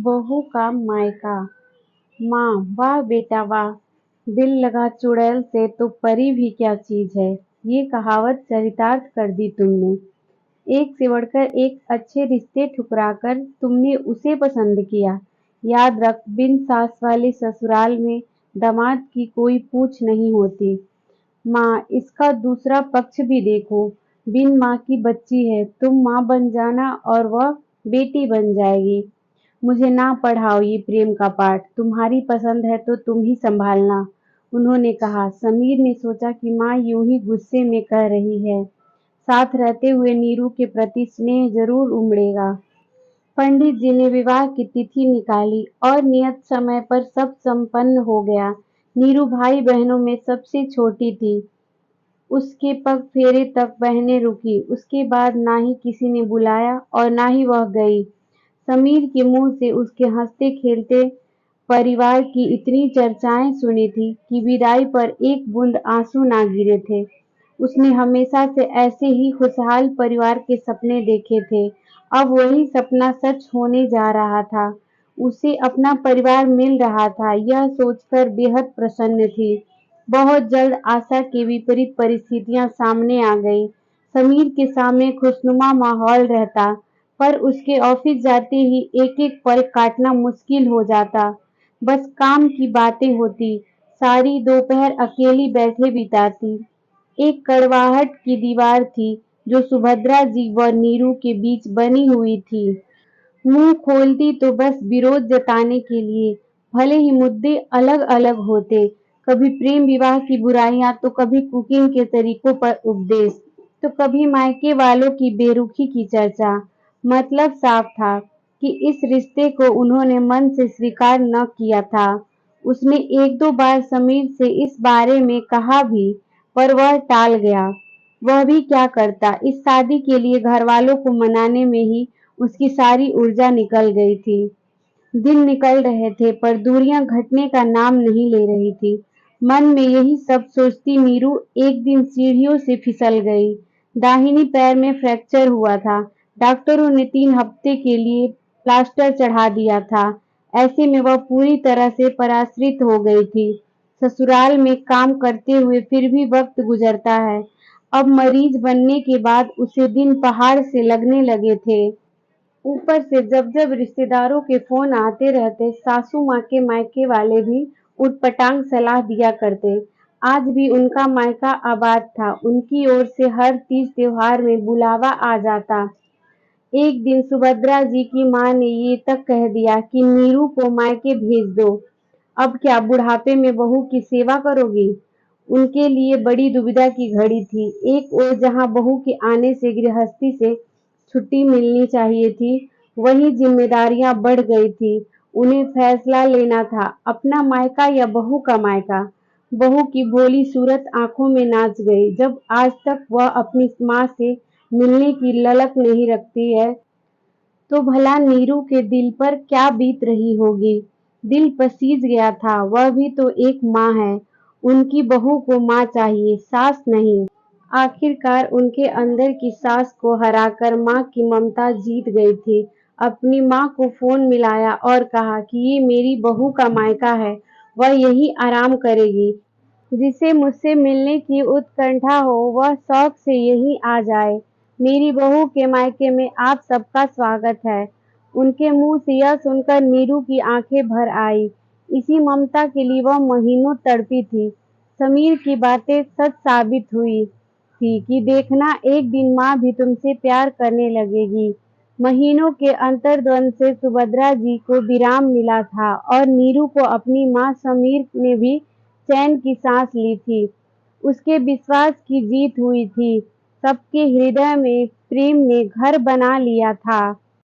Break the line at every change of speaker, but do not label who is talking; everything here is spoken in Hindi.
बहू का मायका। माँ, वाह बेटा वाह, दिल लगा चुड़ैल से तो परी भी क्या चीज है। ये कहावत चरितार्थ कर दी तुमने। एक से बढ़कर एक अच्छे रिश्ते ठुकराकर तुमने उसे पसंद किया। याद रख, बिन सास वाले ससुराल में दामाद की कोई पूछ नहीं होती। माँ, इसका दूसरा पक्ष भी देखो। बिन माँ की बच्ची है, तुम माँ बन जाना और वह बेटी बन जाएगी। मुझे ना पढ़ाओ ये प्रेम का पाठ, तुम्हारी पसंद है तो तुम ही संभालना, उन्होंने कहा। समीर ने सोचा कि माँ यूं ही गुस्से में कह रही है, साथ रहते हुए नीरू के प्रति स्नेह जरूर उमड़ेगा। पंडित जी ने विवाह की तिथि निकाली और नियत समय पर सब संपन्न हो गया। नीरू भाई बहनों में सबसे छोटी थी। उसके पग फेरे तक बहनें रुकी, उसके बाद ना ही किसी ने बुलाया और ना ही वह गई। समीर के मुंह से उसके हंसते खेलते परिवार की इतनी चर्चाएं सुनी थी कि विदाई पर एक बूंद आंसू ना गिरे थे। उसने हमेशा से ऐसे ही खुशहाल परिवार के सपने देखे थे। अब वही सपना सच होने जा रहा था। उसे अपना परिवार मिल रहा था, यह सोचकर बेहद प्रसन्न थी। बहुत जल्द आशा के विपरीत परिस्थितियां सामने आ गई। समीर के सामने खुशनुमा माहौल रहता, पर उसके ऑफिस जाते ही एक-एक पल काटना मुश्किल हो जाता। बस काम की बातें होती, सारी दोपहर अकेली बैठे बिताती। एक कड़वाहट की दीवार थी, जो सुभद्रा जी व नीरू के बीच बनी हुई थी। मुंह खोलती तो बस विरोध जताने के लिए, भले ही मुद्दे अलग-अलग होते, कभी प्रेम विवाह की बुराइयां तो कभी कुकिंग के तरीकों पर उपदेश, तो कभी मायके वालों की बेरुखी की चर्चा। मतलब साफ था कि इस रिश्ते को उन्होंने मन से स्वीकार न किया था। उसने एक दो बार समीर से इस बारे में कहा भी, पर वह टाल गया। वह भी क्या करता, इस शादी के लिए घरवालों को मनाने में ही उसकी सारी ऊर्जा निकल गई थी। दिन निकल रहे थे पर दूरियां घटने का नाम नहीं ले रही थी। मन में यही सब सोचती नीरू एक दिन सीढ़ियों से फिसल गई। दाहिनी पैर में फ्रैक्चर हुआ था। डॉक्टरों ने 3 हफ्ते के लिए प्लास्टर चढ़ा दिया था। ऐसे में वह पूरी तरह से पराश्रित हो गई थी। ससुराल में काम करते हुए फिर भी वक्त गुजरता है। अब मरीज बनने के बाद उसे दिन पहाड़ से लगने लगे थे। ऊपर से जब जब रिश्तेदारों के फोन आते रहते, सासू माँ के मायके वाले भी उटपटांग सलाह दिया करते। आज भी उनका मायका आबाद था, उनकी ओर से हर तीज त्योहार में बुलावा आ जाता। एक दिन सुभद्रा जी की माँ ने ये तक कह दिया कि नीरू को मायके भेज दो। अब क्या बुढ़ापे में बहू की सेवा करोगी? उनके लिए बड़ी दुविधा की घड़ी थी। एक ओर जहां बहू के आने से गृहस्थी से छुट्टी मिलनी चाहिए थी, वहीं जिम्मेदारियां बढ़ गई थी। उन्हें फैसला लेना था, अपना मायका या बहू का मायका। बहू की भोली सूरत आंखों में नाच गई। जब आज तक वह अपनी माँ से मिलने की ललक नहीं रखती है, तो भला नीरू के दिल पर क्या बीत रही होगी। दिल पसीज गया था, वह भी तो एक माँ है। उनकी बहू को माँ चाहिए, सास नहीं। आखिरकार उनके अंदर की सास को हराकर माँ की ममता जीत गई थी। अपनी माँ को फोन मिलाया और कहा कि ये मेरी बहू का मायका है, वह यही आराम करेगी। जिसे मुझसे मिलने की उत्कंठा हो, वह शौक से यहीं आ जाए। मेरी बहू के मायके में आप सबका स्वागत है। उनके मुंह से यह सुनकर नीरू की आंखें भर आई। इसी ममता के लिए वह महीनों तड़पी थी। समीर की बातें सच साबित हुई थी कि देखना, एक दिन माँ भी तुमसे प्यार करने लगेगी। महीनों के अंतर्द्वंद से सुभद्रा जी को विराम मिला था और नीरू को अपनी माँ समीर ने भी चैन की सांस ली थी। उसके विश्वास की जीत हुई थी। सबके हृदय में प्रेम ने घर बना लिया था।